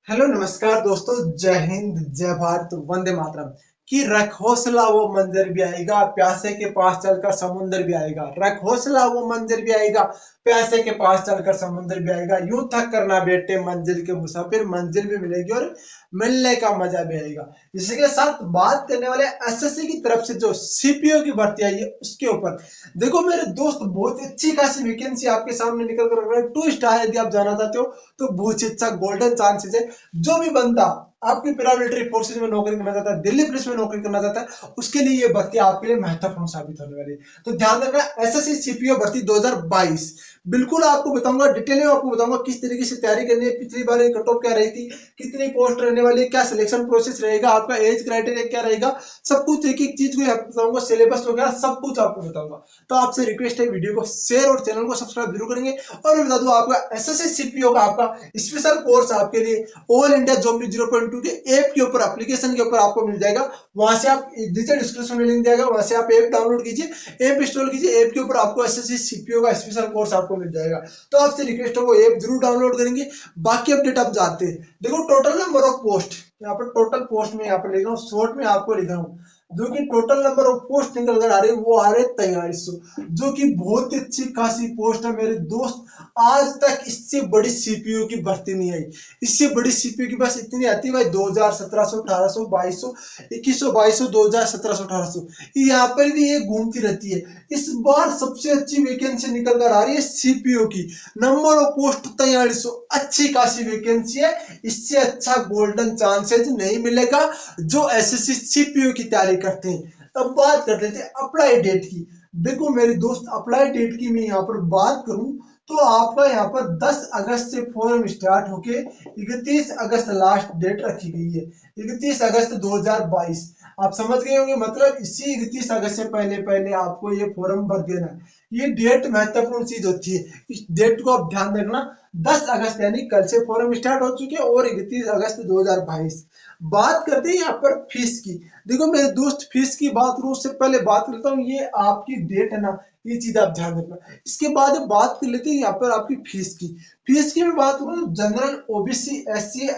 Hello नमस्कार दोस्तों, जय हिंद, जय भारत, वंदे मातरम। कि रख हौसला वो मंजर भी आएगा, प्यासे के पास चलकर समुंदर भी आएगा। रख हौसला वो मंजर भी आएगा, प्यासे के पास चलकर समुंदर भी आएगा। यूं थक करना बेटे मंजिल के मुसाफिर, मंजिल भी मिलेगी और मिलने का मजा भी आएगा। इसी के साथ बात करने वाले एसएससी की तरफ से जो सीपीओ की भर्ती आई है उसके ऊपर। देखो मेरे दोस्त, बहुत अच्छी खासी वैकेंसी आपके सामने निकल कर 2 स्टार यदि आप जाना चाहते हो तो बहुत अच्छा गोल्डन चांसेस है। जो भी बंदा आपकी पैरामिलिट्री फोर्सेज में नौकरी करना चाहता है, दिल्ली पुलिस में नौकरी करना चाहता है, उसके लिए ये भर्ती आपके लिए महत्वपूर्ण साबित होने वाली है। तो ध्यान रखना, एसएससी सीपीओ भर्ती 2022 बिल्कुल आपको बताऊंगा, डिटेल में आपको बताऊंगा किस तरीके से तैयारी करनी है, पिछली बार कट ऑफ क्या रही थी, कितनी पोस्ट रहने वाली है, क्या सिलेक्शन प्रोसेस रहेगा, आपका एज क्राइटेरिया क्या रहेगा, सब कुछ एक एक चीज को बताऊंगा, सिलेबस वगैरह सब कुछ आपको बताऊंगा। तो आपसे रिक्वेस्ट है, वीडियो को शेयर और चैनल को सब्सक्राइब जरूर करेंगे। और मैं बता दूं, आपका एसएससी सीपीओ का आपका स्पेशल कोर्स आपके लिए ऑल इंडिया जॉब 0.2 के ऐप के ऊपर, एप्लीकेशन के ऊपर आपको मिल जाएगा। वहां से आप नीचे डिस्क्रिप्शन में लिंक जाएगा, वहां से आप ऐप डाउनलोड कीजिए, ऐप इंस्टॉल कीजिए। ऐप के ऊपर आपको एसएससी सीपीओ का स्पेशल कोर्स आपको मिल जाएगा। तो आपसे रिक्वेस्ट है, वो ऐप जरूर डाउनलोड करेंगे। बाकी अपडेट आप जानते हैं। देखो टोटल नंबर ऑफ पोस्ट, यहाँ पर टोटल पोस्ट में यहाँ पर लिख रहा हूँ, शॉर्ट में आपको लिख रहा हूँ। जो कि टोटल नंबर ऑफ पोस्ट निकल कर आ रही है वो आ रहे 4300, जो कि बहुत ही अच्छी खासी पोस्ट है मेरे दोस्त। आज तक इससे बड़ी सीपीयू की भर्ती नहीं आई। इससे बड़ी सीपीयू की बस इतनी आती है भाई, 2000, 1700, 1800, 2200, 2100, 2200, 2000, 1700, 1800, यहाँ पर भी ये घूमती रहती है। इस बार सबसे अच्छी वैकेंसी निकल कर आ रही है सीपीयू की। नंबर ऑफ पोस्ट 4300, अच्छी खासी वैकेंसी है। इससे अच्छा गोल्डन चांसेस नहीं मिलेगा जो एसएससी सीपीयू की तैयारी करते हैं। अब बात कर लेते हैं अप्लाई डेट की। देखो मेरे दोस्त, अप्लाई डेट की मैं यहाँ पर बात करूं तो आपका यहाँ पर 10 अगस्त से फॉर्म स्टार्ट होके 31 अगस्त लास्ट डेट रखी गई है। 31 अगस्त 2022। आप समझ गए होंगे, मतलब इसी 31 अगस्त से पहले पहले आपको ये फॉर्म भर देना है। ये डेट महत्वपूर्ण चीज होती है, इस डेट को आप ध्यान रखना। 10 अगस्त यानी कल से फॉर्म स्टार्ट हो चुके हैं और 31 अगस्त 2022। बात करते हैं यहाँ पर फीस की। देखो मेरे दोस्त, फीस की बात करूं उससे पहले बात करता हूँ, ये आपकी डेट है ना, ये चीज आप ध्यान रखना। इसके बाद बात कर लेते हैं यहाँ पर आपकी फीस की। फीस की मैं बात करूँ, general OBC SC,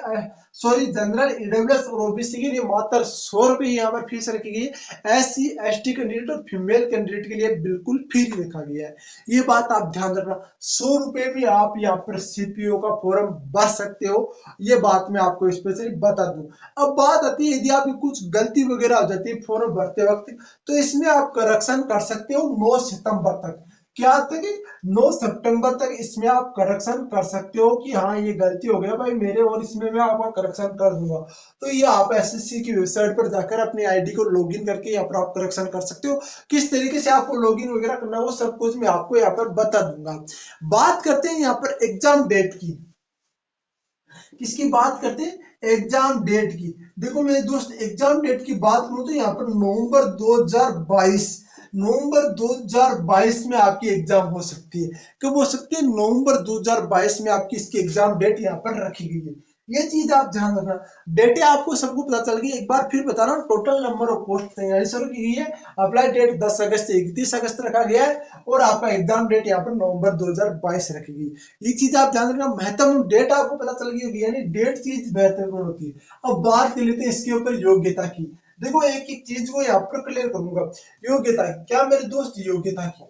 sorry general EWS और ओबीसी के लिए मात्र 100 रुपए यहाँ पर फीस रखी गई है। एससी एसटी कैंडिडेट और फीमेल कैंडिडेट के लिए बिल्कुल फ्री रखा गया है। ये बात आप ध्यान रखना। 100 रुपए में आप यहाँ पर सीपीओ का फॉर्म भर सकते हो, ये बात मैं आपको स्पेशली बता दूं। अब बात आती है, यदि आपकी कुछ गलती वगैरह हो जाती है फॉर्म भरते वक्त, तो इसमें आप करेक्शन कर सकते हो 9 सितंबर तक। क्या तक? 9 सितंबर तक इसमें आप करेक्शन कर सकते हो कि हाँ ये गलती हो गया भाई मेरे, और इसमें मैं आपका करेक्शन कर दूंगा। तो ये आप एसएससी की वेबसाइट पर जाकर अपनी आईडी को लॉगिन करके यहाँ पर आप करेक्शन कर सकते हो। किस तरीके से आपको लॉगिन वगैरह करना है वो सब कुछ मैं आपको यहाँ पर बता दूंगा। बात करते हैं यहाँ पर एग्जाम डेट की। किसकी बात करते हैं? एग्जाम डेट की। देखो मेरे दोस्त, एग्जाम डेट की बात करूं तो यहाँ पर नवंबर 2022, नवंबर 2022 में आपकी एग्जाम हो सकती है। कब हो सकती है? नवंबर 2022 में आपकी इसकी एग्जाम डेट यहाँ पर रखी गई है। ये चीज आप ध्यान रखना। डेटे आपको सबको पता चल गई। एक बार फिर बता रहा हूँ, टोटल नंबर ऑफ पोस्ट तैयारी शुरू की गई है। अप्लाई डेट 10 अगस्त से 31 अगस्त रखा गया है और आपका एग्जाम डेट यहाँ पर नवंबर 2022 रखी गई। ये चीज आप ध्यान रखना। महत्वपूर्ण डेट आपको पता चल गई होगी, यानी डेट चीज महत्वपूर्ण होती है। अब बात कर लेते हैं इसके ऊपर योग्यता की। देखो एक एक चीज को यहाँ पर क्लियर करूंगा। योग्यता क्या मेरे दोस्त? योग्यता की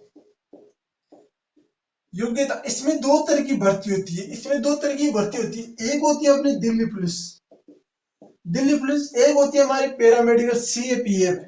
योग्यता, इसमें दो तरह की भर्ती होती है। इसमें दो तरह की भर्ती होती है। एक होती है अपनी दिल्ली पुलिस, दिल्ली पुलिस। एक होती है हमारी paramedical CAPF,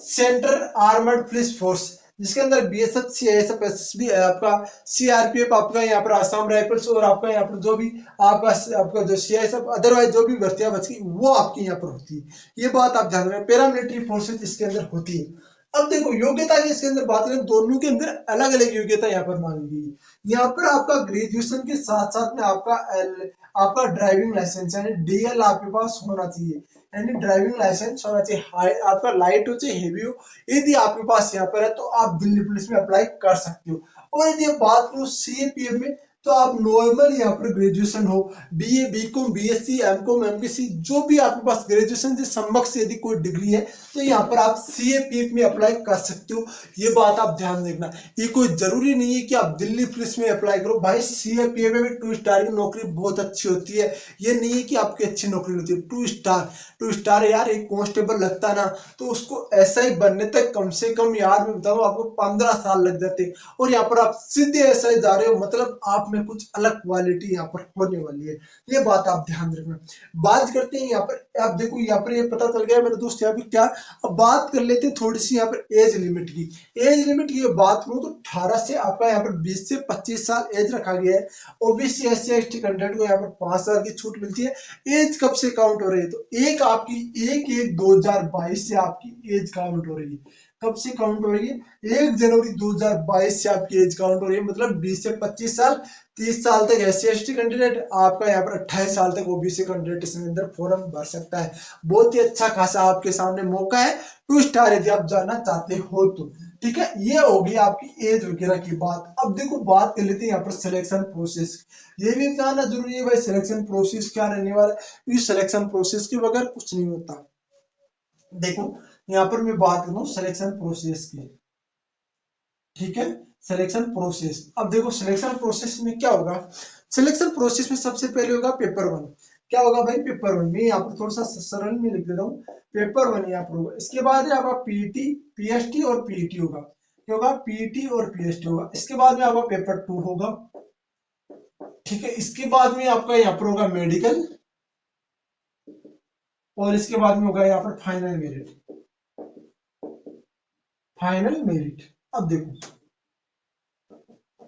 central armoured police force, जिसके अंदर बीएसएफ, सीआईएसएफ, एसएसबी है आपका, सीआरपीएफ आपका, यहाँ पर आसाम राइफल्स, और आपका यहाँ पर जो भी आपका आपका जो सीआईएसएफ, अदरवाइज जो भी भर्तियां बच गई वो आपकी यहाँ पर होती है। ये बात आप ध्यान रखें, पैरामिलिट्री फोर्सेज इसके अंदर होती है। अब देखो योग्यता की इसके अंदर बात करें, दोनों के अंदर अलग अलग योग्यता यहाँ पर मांगी गई है। यहाँ पर आपका ग्रेजुएशन के साथ साथ में आपका ड्राइविंग लाइसेंस यानी डीएल आपके पास होना चाहिए। यानी ड्राइविंग लाइसेंस होना चाहिए, आपका लाइट हो चाहे हेवी हो। यदि आपके पास यहाँ पर है तो आप दिल्ली पुलिस में अप्लाई कर सकते हो। और यदि आप बात करो सीएपीएफ में, तो आप नॉर्मल यहाँ पर ग्रेजुएशन हो, BA, BCom, BSc, MCom, MPC, जो भी आपके पास ग्रेजुएशन से समकक्ष यदि कोई डिग्री है तो यहाँ पर आप सीएपीएफ में अप्लाई कर सकते हो। ये बात आप ध्यान देखना। ये कोई जरूरी नहीं है कि आप दिल्ली पुलिस में अप्लाई करो भाई, सीएपीएफ में भी 2 स्टार की नौकरी बहुत अच्छी होती है। ये नहीं है कि आपकी अच्छी नौकरी होती है। 2 स्टार यार, एक कांस्टेबल लगता ना तो उसको ऐसा ही बनने तक कम से कम यार मैं बताऊं आपको 15 साल लग जाते। और यहाँ पर आप सीधे ऐसा ही जा रहे हो, मतलब आप में कुछ अलग क्वालिटी यहाँ पर होने वाली है। ये बात आप ध्यान रखना। बात करते हैं यहाँ पर, आप देखो यहाँ पर ये पता चल गया मेरे दोस्त यहाँ पर क्या। अब बात कर लेते हैं थोड़ी सी यहाँ पर एज लिमिट की। एज लिमिट की बात करूं तो 18 से आपका यहाँ पर 20 से 25 साल एज रखा गया है। ओबीसी, एससी, एसटी कैंडिडेट को यहाँ पर 5 साल की छूट मिलती है। एज कब से काउंट हो रही है, तो एक आपकी 1/1/2022 से आपकी एज काउंट हो रही है। कब से काउंट हो रही है? 1 जनवरी 2022 से आपकी एज काउंट हो रही है, मतलब 20 से 25 साल। 30 साल तक एससी एसटी कैंडिडेट, आपका यहाँ पर 28 साल तक ओबीसी कैंडिडेट इसके अंदर फॉर्म भर सकता है। बहुत ही अच्छा खासा आपके सामने मौका है 2 स्टार यदि आप जाना चाहते हो तो। ठीक है, ये होगी आपकी एज वगैरह की बात। अब देखो बात कर लेते हैं यहाँ पर सिलेक्शन प्रोसेस। ये भी जानना जरूरी है भाई, सिलेक्शन प्रोसेस क्या रहने वाला है, क्योंकि सिलेक्शन प्रोसेस के बगैर कुछ नहीं होता। देखो यहाँ पर मैं बात कर रहा हूँ सिलेक्शन प्रोसेस की। ठीक है, सिलेक्शन प्रोसेस। अब देखो सिलेक्शन प्रोसेस में क्या होगा। सिलेक्शन प्रोसेस में सबसे पहले होगा पेपर वन। क्या होगा भाई? Paper one. मैं यहाँ पर थोड़ा सा सरल में लिख देता हूँ, पेपर वन यहाँ पर होगा। इसके बाद है आपका पीटी, पीएसटी और पीटी होगा। क्या होगा? पीटी और पीएसटी होगा। इसके बाद में आपका पेपर टू होगा। ठीक है, इसके बाद में आपका यहाँ पर होगा मेडिकल, और इसके बाद में होगा यहाँ पर फाइनल मेरिट। Final merit. अब देखो,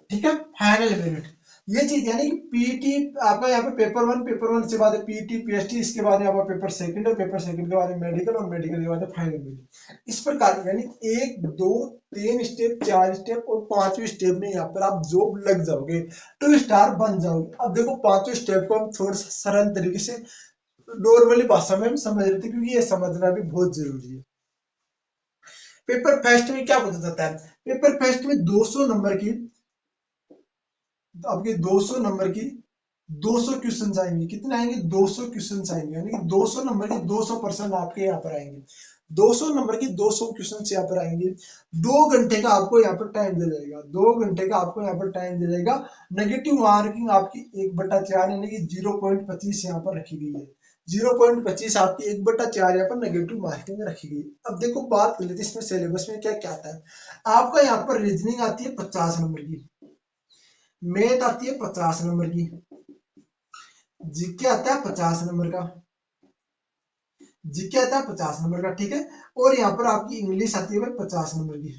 ठीक है, फाइनल मेरिट। ये चीज यानी कि पीटी आपका यहाँ पे पेपर वन, पेपर वन से बाद पीटी, पीएसटी, इसके बाद आपका पेपर सेकंड, और पेपर सेकंड के बाद मेडिकल, और मेडिकल के बाद फाइनल मेरिट। इस प्रकार यानी 1 2 3 स्टेप, 4 स्टेप, और 5वें स्टेप में यहाँ पर आप जॉब लग जाओगे, 2 स्टार बन जाओगे। अब देखो 5वें स्टेप को हम थोड़ा सा सरल तरीके से नॉर्मली भाषा में हम समझ रहे थे, क्योंकि ये समझना भी बहुत जरूरी है। पेपर फर्स्ट में क्या पूछा जाता है? पेपर फर्स्ट में 200 नंबर की, आपके 200 नंबर की 200 क्वेश्चन आएंगे। कितने आएंगे? 200 क्वेश्चन आएंगे, यानी कि 200 नंबर के 200% आपके यहाँ पर आएंगे। 200 नंबर के 200 क्वेश्चन यहाँ पर आएंगे। 2 घंटे का आपको यहाँ पर टाइम दे जाएगा। 2 घंटे का आपको यहाँ पर टाइम दे जाएगा। नेगेटिव मार्किंग आपकी 1/4 यानी कि 0.25 यहाँ पर रखी गई है। 0.25 आपकी 1/4 यहाँ पर नेगेटिव मार्किंग रखी गई। अब देखो बात कर लेते हैं इसमें सिलेबस में क्या क्या आता है। आपका यहाँ पर रीजनिंग आती है 50 नंबर की, मैथ आती है 50 नंबर की, जीके आता है 50 नंबर का, जीके आता है 50 नंबर का। ठीक है, और यहाँ पर आपकी इंग्लिश आती है भाई 50 नंबर की।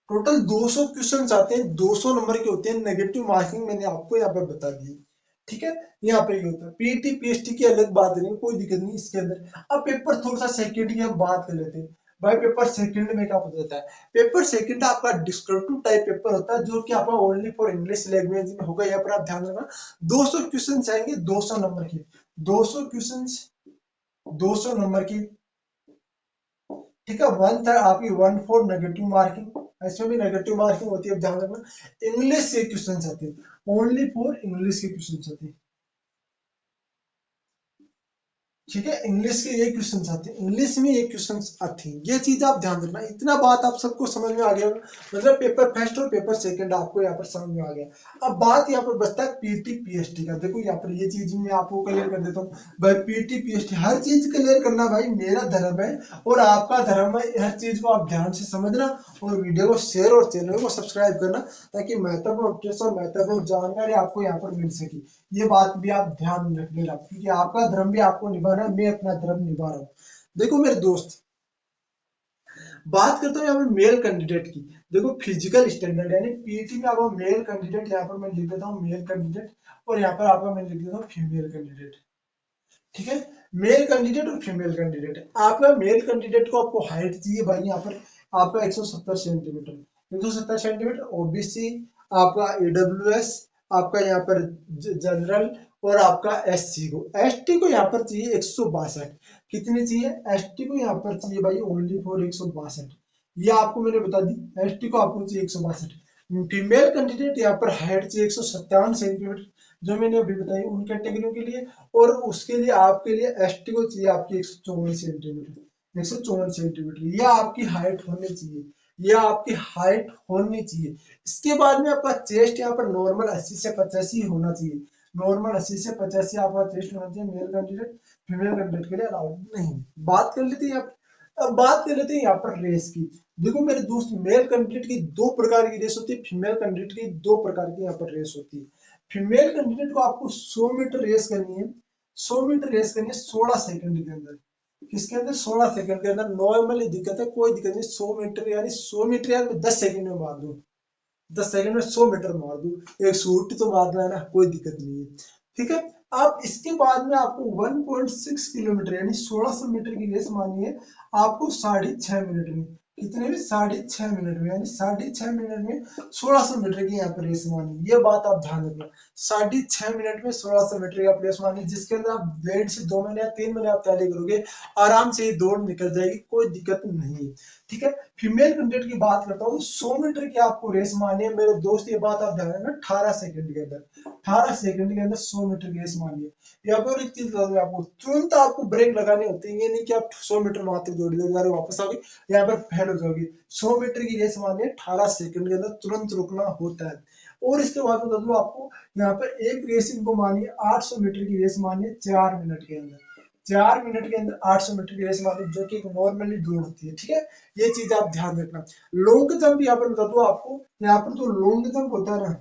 टोटल 200 क्वेश्चन आते हैं, 200 नंबर के होते हैं। नेगेटिव मार्किंग मैंने आपको यहाँ पर बता दी। ठीक है, यहाँ पे ये होता है। पीटी पीएसटी की अलग बात नहीं, कोई दिक्कत नहीं इसके अंदर। अब पेपर थोड़ा सा सेकंड की हम बात कर लेते हैं। भाई पेपर सेकंड में क्या होता है? पेपर सेकंड आपका डिस्क्रिप्टिव टाइप पेपर होता है, जो कि आपका ओनली फॉर इंग्लिश लैंग्वेज में होगा। यहाँ पर आप ध्यान रखना, 200 क्वेश्चन आएंगे, 200 नंबर की, 200 क्वेश्चन, 200 नंबर की। ठीक है, वन था आपकी 1/4 नेगेटिव मार्किंग। इसमें भी नेगेटिव मार्किंग होती है, ध्यान रखना। इंग्लिश से क्वेश्चन आते हैं, ओनली फॉर इंग्लिश के क्वेश्चन आते हैं। ठीक है, इंग्लिश के ये क्वेश्चन आते हैं, इंग्लिश में ये क्वेश्चन आते हैं। ये चीज आप ध्यान रखना। इतना बात आप सबको समझ में आ गया, मतलब पेपर फर्स्ट और पेपर सेकंड आपको यहाँ पर समझ में आ गया। अब बात यहाँ पर बचता है पीटी पीएसटी का। देखो यहाँ पर ये चीज मैं आपको क्लियर कर देता हूँ। भाई पीटी पीएसटी हर चीज क्लियर करना भाई मेरा धर्म है और आपका धर्म है। हर चीज को आप ध्यान से समझना, और वीडियो को शेयर और चैनल को सब्सक्राइब करना, ताकि महत्वपूर्ण अपडेट्स और महत्वपूर्ण जानकारी आपको यहाँ पर मिल सके। ये बात भी आप ध्यान में रख लेना, क्योंकि आपका धर्म भी आपको निभाना है, मैं अपना धर्म निभा रहा हूँ। देखो मेरे दोस्त, बात करता हूँ यहाँ पर मेल कैंडिडेट की। देखो फिजिकल स्टैंडर्ड यानी पीटी में आपको मेल कैंडिडेट, यहाँ पर मैं लिख देता हूँ मेल कैंडिडेट, और यहाँ पर आपका मैं लिख देता हूँ फीमेल कैंडिडेट। ठीक है, मेल कैंडिडेट और फीमेल कैंडिडेट। आपका मेल कैंडिडेट को आपको हाइट चाहिए भाई, यहाँ पर आपका 170 सेंटीमीटर, 170 सेंटीमीटर। ओबीसी, आपका ईडब्ल्यूएस, आपका यहाँ पर जनरल, और आपका एससी को, एसटी को यहाँ पर चाहिए 162। कितनी चाहिए? एसटी को यहाँ पर चाहिए भाई ओनली फॉर 162। ये आपको मैंने बता दी, एसटी को आपको चाहिए 162। फीमेल कैंडिडेट यहाँ पर हाइट चाहिए 157 सेंटीमीटर, जो मैंने अभी बताई उन कैटेगरियों के लिए। और उसके लिए आपके लिए एसटी को चाहिए आपकी 154 सेंटीमीटर, 154 सेंटीमीटर, यह आपकी हाइट होनी चाहिए, यह आपकी हाइट होनी चाहिए। इसके बाद में आपका चेस्ट यहाँ पर नॉर्मल 80 से 85 होना चाहिए, नॉर्मल 80 से 85 आपका चेस्ट होना चाहिए मेल कैंडिडेट, फीमेल कैंडिडेट के लिए अलाउड नहीं। बात कर लेते हैं यहाँ अब बात कर लेते हैं यहाँ पर रेस की। देखो मेरे दोस्त, मेल कैंडिडेट की दो प्रकार की रेस होती है, फीमेल कैंडिडेट की दो प्रकार की यहाँ पर रेस होती है। फीमेल कैंडिडेट को आपको 100 मीटर रेस करनी है, 100 मीटर रेस करनी है 16 सेकंड के अंदर। किसके अंदर? 16 सेकंड के अंदर। नॉर्मली दिक्कत है, कोई दिक्कत नहीं, 100 मीटर यानी 100 मीटर यानी 10 सेकंड में मार दूं, 10 सेकंड में 100 मीटर मार दूं, एक सूट तो मारना है ना, कोई दिक्कत नहीं है। ठीक है। अब इसके बाद में आपको 1.6 किलोमीटर यानी 1600 मीटर की रेस मारनी है आपको 6.5 मिनट में। कितने में? 6.5 मिनट में, यानी 6.5 मिनट में 1600 मीटर की यहाँ पर रेस मारनी है। ये बात आप ध्यान रखना, 6.5 मिनट में 1600 मीटर की आप रेस मारनी है, जिसके अंदर आप 1.5 से 2 महीने या 3 महीने आप तैयारी करोगे, आराम से ये दौड़ निकल जाएगी, कोई दिक्कत नहीं है। ठीक है। फीमेल कैंडिडेट की बात करता हूँ, 100 मीटर की आपको रेस मारनी है मेरे दोस्त, ये बात आप ध्यान रखना, 18 सेकंड के अंदर, 18 सेकंड के अंदर 100 मीटर की रेस मारनी है। यहाँ पर एक चीज बता दूं आपको, तुरंत आपको ब्रेक लगाने होते हैं, ये नहीं कि आप 100 मीटर मारते दौड़ दौड़ वापस आओगे, यहाँ पर फेल हो जाओगे। 100 मीटर की रेस मारनी है 18 सेकंड के अंदर, तुरंत रुकना होता है। और इसके बाद बता दूं आपको, यहाँ पर एक रेस इनको मारनी है 800 मीटर की रेस मारनी है 4 मिनट के अंदर, 4 मिनट के अंदर 800 मीटर की रेस मारनी, जो कि नॉर्मली दौड़ होती है। ठीक है, ये चीज आप ध्यान रखना। लॉन्ग जंप यहाँ पर बता दूं आपको, यहाँ पर जो लॉन्ग जंप होता है ना,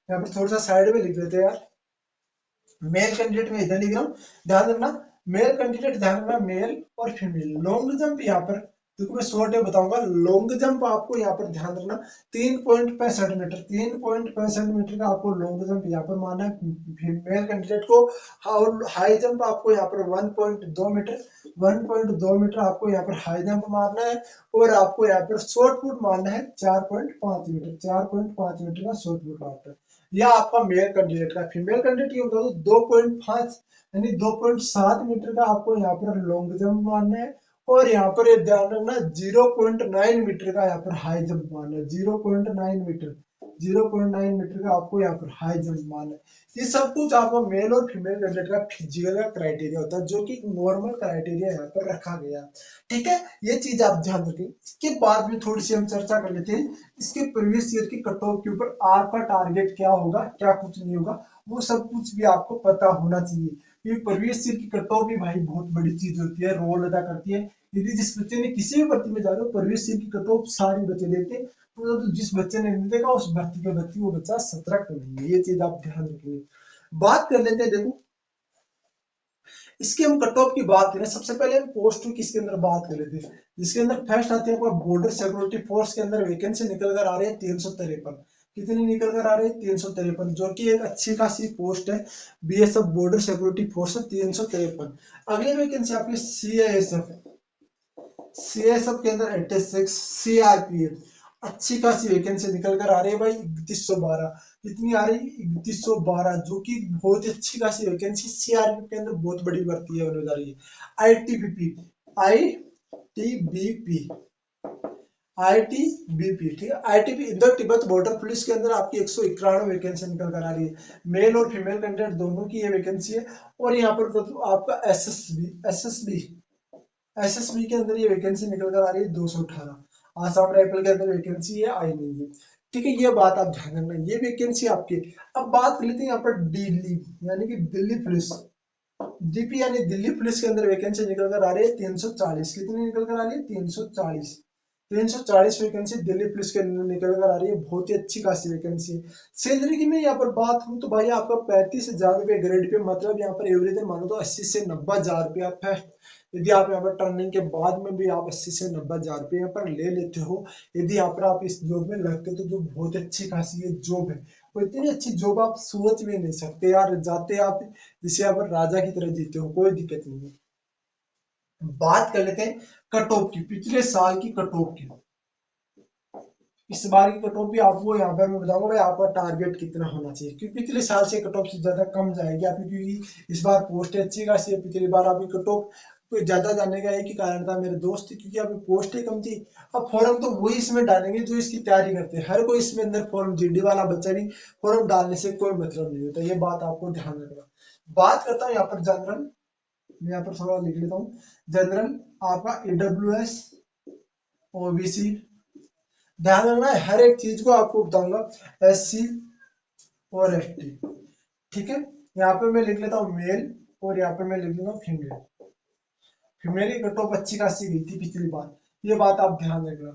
यहाँ पर थोड़ा सा साइड में लिख देते हैं यार, मेल कैंडिडेट में इधर लिख रहा हूँ, ध्यान रखना। मेल कैंडिडेट, ध्यान रखना, मेल और फीमेल। लॉन्ग जंप यहाँ पर देखो मैं शॉर्ट में बताऊंगा, लॉन्ग जंप आपको यहाँ पर ध्यान रखना 3.65 मीटर, 3.65 मीटर का आपको लॉन्ग जंप यहाँ पर मारना है फीमेल कैंडिडेट को। और हाई जंप आपको यहाँ पर 1.2 मीटर, 1.2 मीटर आपको यहाँ पर हाई जंप मारना है। और आपको यहाँ पर शॉर्ट पुट मारना है 4.5 मीटर, 4.5 मीटर का शॉर्ट पुट मारना है। यह आपका मेल कैंडिडेट का। फीमेल कैंडिडेट ये बता दो 2.5 यानी 2.7 मीटर का आपको यहाँ पर लॉन्ग जंप मारना है। और यहाँ पर ये ध्यान रखना 0.9 मीटर का यहाँ पर हाई जंप मारना है, 0.9 मीटर, 0.9 मीटर का आपको यहाँ पर हाई जंप मारना है। ये सब कुछ आपको मेल और फीमेल कैंडिडेट का फिजिकल का क्राइटेरिया होता है, जो कि नॉर्मल क्राइटेरिया यहाँ पर रखा गया है। ठीक है, ये चीज आप ध्यान रखें। इसके बाद में थोड़ी सी हम चर्चा कर लेते हैं इसके प्रीवियस ईयर की कट ऑफ के ऊपर, आपका टारगेट क्या होगा, क्या कुछ नहीं होगा, वो सब कुछ भी आपको पता होना चाहिए। ये प्रीवियस ईयर की कट ऑफ भी भाई बहुत बड़ी चीज होती है, रोल अदा करती है। यदि जिस बच्चे ने किसी भी भर्ती में जा रहे हो, प्रीवियस ईयर की कट ऑफ सारी बच्चे देखते हैं, तो जिस बच्चे ने नहीं देखा उस भर्ती के बच्चे वो बच्चा सतर्क नहीं है, ये चीज आप ध्यान रखेंगे। बात कर लेते हैं, देखो इसके हम कट ऑफ की बात करें, सबसे पहले हम पोस्ट की इसके अंदर बात कर लेते हैं, जिसके अंदर फर्स्ट आती है आपका बॉर्डर सिक्योरिटी फोर्स के अंदर वैकेंसी निकल कर आ रही है 353। कितनी निकल कर आ रही है? 353, जो कि एक अच्छी खासी पोस्ट है। BSF border security force 353। अगली वैकेंसी आपकी सीआईएसएफ, सीएसएफ के अंदर 86, सीआरपीएफ अच्छी खासी वैकेंसी निकल कर आ रही है भाई 3112। कितनी आ रही है? 3112, जो कि बहुत अच्छी खासी वैकेंसी सीआरपीएफ के अंदर बहुत बड़ी भर्ती है होने जा रही है। आईटीबीपी, आईटीबीपी, आईटीबीपी, ठीक है, ITB Indore Tibet border police के अंदर आपकी 191 वैकेंसी निकल कर आ रही है। मेल और फीमेल कैंडिडेट दोनों की ये वैकेंसी है। और यहाँ पर आपका एसएसबी, एसएसबी, एसएसबी के अंदर ये वैकेंसी निकल कर आ रही है 218। आसाम राइफल के अंदर वैकेंसी है, आई नहीं है। ठीक है, ये बात आप ध्यान रखना, ये वैकेंसी आपकी। अब बात कर लेते हैं यहाँ पर दिल्ली, यानी कि दिल्ली पुलिस, डीपी यानी दिल्ली पुलिस के अंदर वैकेंसी निकल कर आ रही है 340। कितनी निकल कर आ रही है? 340, 340 वैकेंसी दिल्ली पुलिस के अंदर निकल कर आ रही है, बहुत ही अच्छी खासी वैकेंसी है। सैलरी की मैं यहाँ पर बात करूँ तो भाई आपका 35,000 रुपये ग्रेड पे, मतलब यहाँ पर एवरेज मान लो तो 80 से 90,000 रुपये आप है। यदि आप यहाँ पर टर्निंग के बाद में भी आप 80 से 90,000 रुपये यहाँ पर ले लेते हो, यदि यहाँ पर आप इस जॉब में लगते हो, तो जो बहुत अच्छी खासी ये जॉब है, वो इतनी अच्छी जॉब आप सोच भी नहीं सकते यार, जाते आप जिसे यहाँ पर राजा की तरह जीते हो, कोई दिक्कत नहीं है। बात कर लेते हैं कट ऑफ की, पिछले साल की कट ऑफ की। इस बार की कट ऑफ भी आपको यहाँ पर मैं बताऊंगा भाई आपका टारगेट कितना होना चाहिए, क्योंकि पिछले साल से कट ऑफ से ज्यादा कम जाएगी आपकी, क्योंकि इस बार पोस्ट अच्छी खासी है। पिछली बार आपकी कट ऑफ कोई ज्यादा जानने का एक ही कारण था, मेरे दोस्त थे, क्योंकि अभी पोस्ट ही कम थी। अब फॉर्म तो वही इसमें डालेंगे जो इसकी तैयारी करते हैं, हर कोई इसमें अंदर फॉर्म, जीडी वाला बच्चा भी फॉर्म डालने से कोई मतलब नहीं होता, ये बात आपको ध्यान रखना। बात करता हूँ यहाँ पर जनरल, मैं यहाँ पर थोड़ा लिख लेता हूँ। जनरल आपका ईडब्ल्यूएस, ओबीसी, ध्यान रखना है हर एक चीज को आपको बताऊंगा, एससी और एसटी, ठीक है। यहाँ पे मैं लिख लेता हूँ मेल, और यहाँ पे मैं लिख लूंगा फीमेल। फीमेल की कट ऑफ अच्छी खासी गई थी पिछली बार, ये बात आप ध्यान रखना।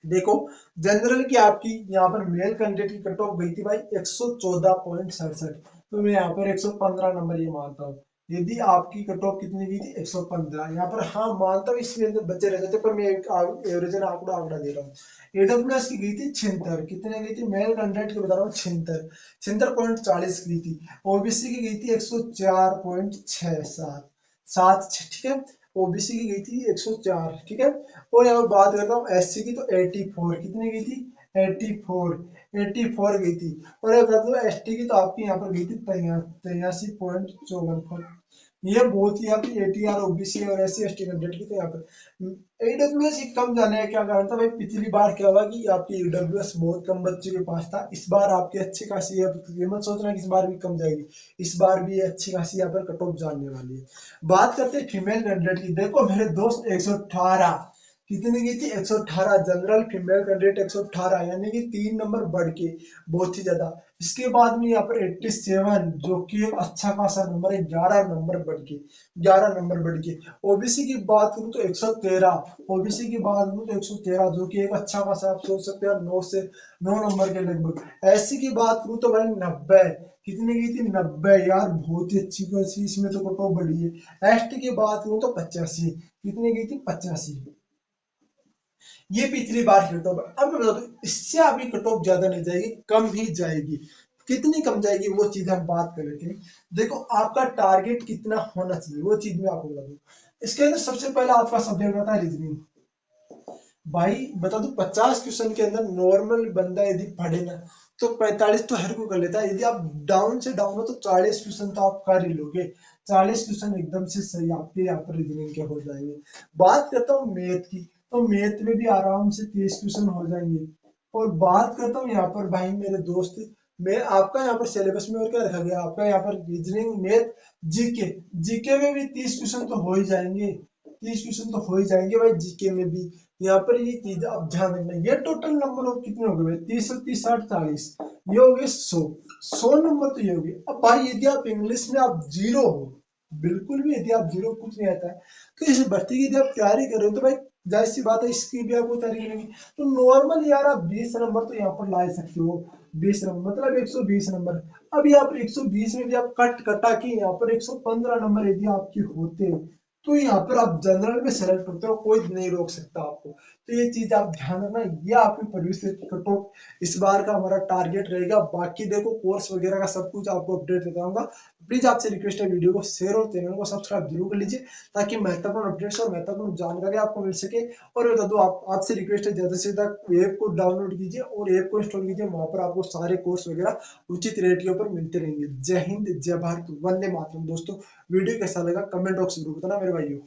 देखो जनरल की आपकी यहाँ पर मेल कैंडिडेट की कट ऑफ गई थी भाई 114.67, तो मैं यहाँ पर 115 नंबर ये मानता हूँ। यदि आपकी कट ऑफ कितनी गई थी 115, यहाँ पर हाँ मानता हूँ इसके अंदर बच्चे रह जाते, पर मैं एक एवरेज आंकड़ा दे रहा हूँ। एडब्ल्यूएस की गई थी 76, कितने गई थी मेल कैंडिडेट की बता रहा हूँ 76, 76.40 की थी। ओबीसी की गई थी 104.67, सात, ठीक है। ओबीसी की गई थी 104, ठीक है। और यहाँ पर बात करता हूँ एससी की, तो 84, कितनी गई थी 84, 84 गई थी। और अगर बता दो एसटी की, तो आपकी यहाँ पर गई थी 83.54। ये बहुत ही आपकी एटीआर ओबीसी और एससी एसटी कैंडिडेट की, तो यहाँ पर ईडब्ल्यूएस कम जाने का क्या कारण था भाई, पिछली बार क्या हुआ कि आपकी ईडब्ल्यूएस बहुत कम बच्चों के पास था, इस बार आपकी अच्छी खासी है, ये मत सोचना कि इस बार भी कम जाएगी, इस बार भी अच्छी खासी यहाँ पर कट ऑफ जानने वाली है। बात करते हैं फीमेल कैंडिडेट की, देखो मेरे दोस्त 118, कितनी की थी 118, जनरल फीमेल कैंडिडेट 118, यानी कि 3 नंबर बढ़ के, बहुत ही ज्यादा। इसके बाद में यहाँ पर 87, जो कि एक अच्छा खासा नंबर है, 11 नंबर बढ़ के, 11 नंबर बढ़ के। ओबीसी की बात करूँ तो 113, ओबीसी की बात करूँ तो 113, जो कि एक अच्छा खासा, आप सोच सकते हैं 9 नंबर के लगभग। एससी की बात करूँ तो भाई 90, कितनी गई थी 90, यार बहुत ही अच्छी खासी इसमें तो कट ऑफ बढ़ी है। एसटी की बात करूँ तो 85, कितनी गई थी 85, ये पिछली बार की कट ऑफ। अब मैं बता दूं इससे अभी कट ऑफ ज्यादा नहीं जाएगी, कम ही जाएगी। कितनी कम जाएगी वो चीज हम बात कर लेते हैं। देखो आपका टारगेट कितना होना चाहिए वो चीज मैं आपको बता दूं। इसके अंदर सबसे पहला आपका सब्जेक्ट होता है रीजनिंग। भाई बता दो 50 क्वेश्चन के अंदर नॉर्मल बंदा यदि पढ़े ना, तो 45 तो हर कोई कर लेता है, यदि आप डाउन से डाउन हो तो 40 क्वेश्चन तो आप कर ही लोगे। 40 क्वेश्चन एकदम से सही आपके यहाँ पर रीजनिंग के हो जाएंगे। बात करता हूँ मैथ की, तो मैथ में भी आराम से 30 क्वेश्चन हो जाएंगे। और बात करता हूँ यहाँ पर भाई मेरे दोस्त, मैं आपका यहाँ पर सिलेबस में और क्या रखा गया, आपका यहाँ पर रीजनिंग मैथ जीके, जीके में भी 30 क्वेश्चन तो हो ही जाएंगे, 30 क्वेश्चन तो हो ही जाएंगे भाई जीके में भी। यहाँ पर ये चीज आप ध्यान रखना, ये टोटल नंबर ऑफ कितने हो गए भाई, 30 और 30 60 40, ये हो गए 100 नंबर तो ये हो गए। अब भाई यदि आप इंग्लिश में आप जीरो हो, बिल्कुल भी यदि आप जीरो कुछ नहीं आता है, तो इस भर्ती की यदि आप तैयारी कर रहे हो, तो भाई जाहिर सी बात है इसकी भी आपको तैयारी करेंगे, तो नॉर्मल यार आप 20 नंबर तो यहाँ पर ला सकते हो। 20 नंबर मतलब 120 नंबर। अभी आप 120 में भी आप कट कटा के यहाँ पर 115 नंबर यदि आपके होते, तो यहाँ पर आप जनरल में सेलेक्ट होते हो, कोई नहीं रोक सकता आपको। तो ये चीज आप ध्यान रखना, ये आपकी प्रवेश कट ऑफ इस बार का हमारा टारगेट रहेगा। बाकी देखो कोर्स वगैरह का सब कुछ आपको अपडेट देता रहूंगा। प्लीज आपसे रिक्वेस्ट है वीडियो को शेयर और चैनल को सब्सक्राइब जरूर कर लीजिए, ताकि महत्वपूर्ण अपडेट्स और महत्वपूर्ण जानकारी आपको मिल सके। और बता दो आपसे रिक्वेस्ट है ज्यादा से ज्यादा ऐप को डाउनलोड कीजिए और ऐप को इंस्टॉल कीजिए, वहां पर आपको सारे कोर्स वगैरह उचित रेट के ऊपर मिलते रहेंगे। जय हिंद, जय भारत, वंदे मातरम। दोस्तों वीडियो कैसा लगा कमेंट बॉक्स में जरूर बताना मेरे भाइयों।